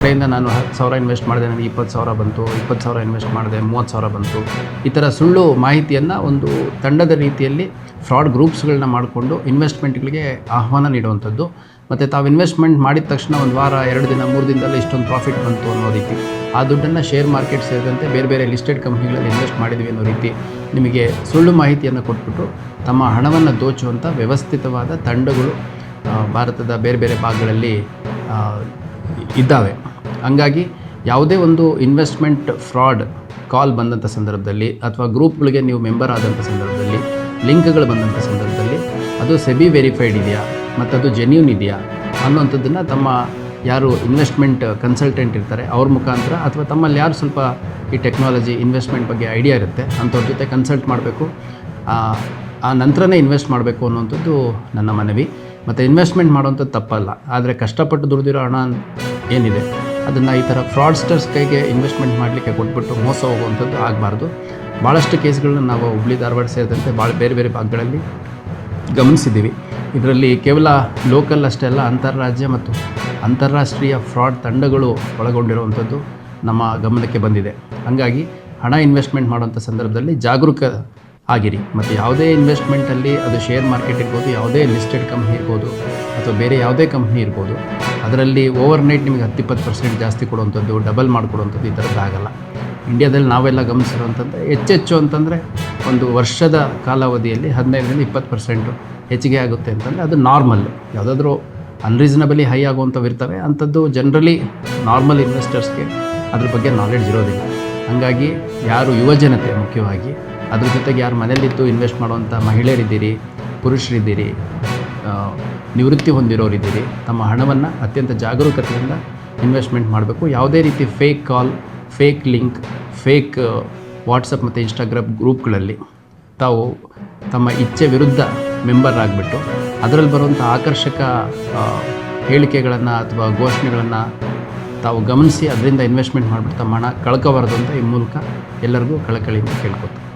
ಕಡೆಯಿಂದ ನಾನು 10,000 ಇನ್ವೆಸ್ಟ್ ಮಾಡಿದೆ, ನನಗೆ 20,000 ಬಂತು, 20,000 ಇನ್ವೆಸ್ಟ್ ಮಾಡಿದೆ, 30,000 ಬಂತು. ಈ ಥರ ಸುಳ್ಳು ಮಾಹಿತಿಯನ್ನು ಒಂದು ತಂಡದ ರೀತಿಯಲ್ಲಿ ಫ್ರಾಡ್ ಗ್ರೂಪ್ಸ್ಗಳನ್ನ ಮಾಡಿಕೊಂಡು ಇನ್ವೆಸ್ಟ್ಮೆಂಟ್ಗಳಿಗೆ ಆಹ್ವಾನ ನೀಡುವಂಥದ್ದು. ಮತ್ತು ತಾವು ಇನ್ವೆಸ್ಟ್ಮೆಂಟ್ ಮಾಡಿದ ತಕ್ಷಣ 1 ವಾರ 2 ದಿನ 3 ದಿನದಲ್ಲಿ ಇಷ್ಟೊಂದು ಪ್ರಾಫಿಟ್ ಬಂತು ಅನ್ನೋ ರೀತಿ, ಆ ದುಡ್ಡನ್ನು ಶೇರ್ ಮಾರ್ಕೆಟ್ ಸೇರಿದಂತೆ ಬೇರೆ ಬೇರೆ ಲಿಸ್ಟೆಡ್ ಕಂಪ್ನಿಗಳಲ್ಲಿ ಇನ್ವೆಸ್ಟ್ ಮಾಡಿದ್ವಿ ಅನ್ನೋ ರೀತಿ ನಿಮಗೆ ಸುಳ್ಳು ಮಾಹಿತಿಯನ್ನು ಕೊಟ್ಬಿಟ್ಟು ತಮ್ಮ ಹಣವನ್ನು ದೋಚುವಂಥ ವ್ಯವಸ್ಥಿತವಾದ ತಂಡಗಳು ಭಾರತದ ಬೇರೆ ಬೇರೆ ಭಾಗಗಳಲ್ಲಿ ಇದ್ದಾವೆ. ಹಂಗಾಗಿ ಯಾವುದೇ ಒಂದು ಇನ್ವೆಸ್ಟ್ಮೆಂಟ್ ಫ್ರಾಡ್ ಕಾಲ್ ಬಂದಂಥ ಸಂದರ್ಭದಲ್ಲಿ ಅಥವಾ ಗ್ರೂಪ್ಗಳಿಗೆ ನೀವು ಮೆಂಬರ್ ಆದಂಥ ಸಂದರ್ಭದಲ್ಲಿ, ಲಿಂಕ್ಗಳು ಬಂದಂಥ ಸಂದರ್ಭದಲ್ಲಿ ಅದು ಸೆಬಿ ವೆರಿಫೈಡ್ ಇದೆಯಾ ಮತ್ತು ಅದು ಜೆನ್ಯೂನ್ ಇದೆಯಾ ಅನ್ನೋಂಥದ್ದನ್ನು ತಮ್ಮ ಯಾರು ಇನ್ವೆಸ್ಟ್ಮೆಂಟ್ ಕನ್ಸಲ್ಟೆಂಟ್ ಇರ್ತಾರೆ ಅವ್ರ ಮುಖಾಂತರ, ಅಥವಾ ತಮ್ಮಲ್ಲಿ ಯಾರು ಸ್ವಲ್ಪ ಈ ಟೆಕ್ನಾಲಜಿ ಇನ್ವೆಸ್ಟ್ಮೆಂಟ್ ಬಗ್ಗೆ ಐಡಿಯಾ ಇರುತ್ತೆ ಅಂಥವ್ರ ಜೊತೆ ಕನ್ಸಲ್ಟ್ ಮಾಡಬೇಕು. ಆ ನಂತರನೇ ಇನ್ವೆಸ್ಟ್ ಮಾಡಬೇಕು ಅನ್ನೋಂಥದ್ದು ನನ್ನ ಮನವಿ. ಮತ್ತು ಇನ್ವೆಸ್ಟ್ಮೆಂಟ್ ಮಾಡೋವಂಥದ್ದು ತಪ್ಪಲ್ಲ, ಆದರೆ ಕಷ್ಟಪಟ್ಟು ದುಡಿದಿರೋ ಹಣ ಏನಿದೆ ಅದನ್ನು ಈ ಥರ ಫ್ರಾಡ್ಸ್ಟರ್ಸ್ ಕೈಗೆ ಇನ್ವೆಸ್ಟ್ಮೆಂಟ್ ಮಾಡಲಿಕ್ಕೆ ಕೊಟ್ಬಿಟ್ಟು ಮೋಸ ಹೋಗುವಂಥದ್ದು ಆಗಬಾರ್ದು. ಭಾಳಷ್ಟು ಕೇಸ್ಗಳನ್ನ ನಾವು ಹುಬ್ಳಿ ಧಾರವಾಡ ಸೇರಿದಂತೆ ಬೇರೆ ಬೇರೆ ಭಾಗಗಳಲ್ಲಿ ಗಮನಿಸಿದ್ದೀವಿ. ಇದರಲ್ಲಿ ಕೇವಲ ಲೋಕಲ್ ಅಷ್ಟೇ ಅಲ್ಲ, ಅಂತಾರಾಜ್ಯ ಮತ್ತು ಅಂತಾರಾಷ್ಟ್ರೀಯ ಫ್ರಾಡ್ ತಂಡಗಳು ಒಳಗೊಂಡಿರುವಂಥದ್ದು ನಮ್ಮ ಗಮನಕ್ಕೆ ಬಂದಿದೆ. ಹಾಗಾಗಿ ಹಣ ಇನ್ವೆಸ್ಟ್ಮೆಂಟ್ ಮಾಡುವಂಥ ಸಂದರ್ಭದಲ್ಲಿ ಜಾಗರೂಕ ಆಗಿರಿ. ಮತ್ತು ಯಾವುದೇ ಇನ್ವೆಸ್ಟ್ಮೆಂಟಲ್ಲಿ ಅದು ಶೇರ್ ಮಾರ್ಕೆಟ್ ಇರ್ಬೋದು, ಯಾವುದೇ ಲಿಸ್ಟೆಡ್ ಕಂಪ್ನಿ ಇರ್ಬೋದು, ಅಥವಾ ಬೇರೆ ಯಾವುದೇ ಕಂಪ್ನಿ ಇರ್ಬೋದು, ಅದರಲ್ಲಿ ಓವರ್ನೈಟ್ ನಿಮಗೆ 10-20% ಜಾಸ್ತಿ ಕೊಡುವಂಥದ್ದು, ಡಬಲ್ ಮಾಡಿಕೊಡುವಂಥದ್ದು ಈ ಥರದ್ದು ಆಗಲ್ಲ. ಇಂಡಿಯಾದಲ್ಲಿ ನಾವೆಲ್ಲ ಗಮನಿಸಿರುವಂಥದ್ದು ಹೆಚ್ಚೆಚ್ಚು ಅಂತಂದರೆ ಒಂದು ವರ್ಷದ ಕಾಲಾವಧಿಯಲ್ಲಿ 15-20% ಹೆಚ್ಚಿಗೆ ಆಗುತ್ತೆ ಅಂತಂದರೆ ಅದು ನಾರ್ಮಲ್. ಯಾವುದಾದ್ರೂ ಅನ್ರೀಸನಬಲಿ ಹೈ ಆಗುವಂಥವು ಇರ್ತವೆ, ಅಂಥದ್ದು ಜನರಲಿ ನಾರ್ಮಲ್ ಇನ್ವೆಸ್ಟರ್ಸ್ಗೆ ಅದ್ರ ಬಗ್ಗೆ ನಾಲೆಡ್ಜ್ ಇರೋದಿಲ್ಲ. ಹಾಗಾಗಿ ಯಾರು ಯುವಜನತೆ ಮುಖ್ಯವಾಗಿ, ಅದ್ರ ಜೊತೆಗೆ ಯಾರು ಮನೇಲಿದ್ದು ಇನ್ವೆಸ್ಟ್ ಮಾಡುವಂಥ ಮಹಿಳೆಯರಿದ್ದೀರಿ, ಪುರುಷರಿದ್ದೀರಿ, ನಿವೃತ್ತಿ ಹೊಂದಿರೋರಿದ್ದೀರಿ, ತಮ್ಮ ಹಣವನ್ನು ಅತ್ಯಂತ ಜಾಗರೂಕತೆಯಿಂದ ಇನ್ವೆಸ್ಟ್ಮೆಂಟ್ ಮಾಡಬೇಕು. ಯಾವುದೇ ರೀತಿ ಫೇಕ್ ಕಾಲ್, ಫೇಕ್ ಲಿಂಕ್, ಫೇಕ್ ವಾಟ್ಸಪ್ ಮತ್ತು ಇನ್ಸ್ಟಾಗ್ರಾಮ್ ಗ್ರೂಪ್ಗಳಲ್ಲಿ ತಾವು ತಮ್ಮ ಇಚ್ಛೆ ವಿರುದ್ಧ ಮೆಂಬರ್ ಆಗಿಬಿಟ್ಟು ಅದರಲ್ಲಿ ಬರುವಂಥ ಆಕರ್ಷಕ ಹೇಳಿಕೆಗಳನ್ನು ಅಥವಾ ಘೋಷಣೆಗಳನ್ನು ತಾವು ಗಮನಿಸಿ ಅದರಿಂದ ಇನ್ವೆಸ್ಟ್ಮೆಂಟ್ ಮಾಡಿಬಿಟ್ಟು ತಮ್ಮ ಹಣ ಕಳ್ಕೋಬಾರ್ದು ಅಂತ ಈ ಮೂಲಕ ಎಲ್ಲರಿಗೂ ಕಳಕಳಿಯಿಂದ ಕೇಳ್ಕೊತಾರೆ.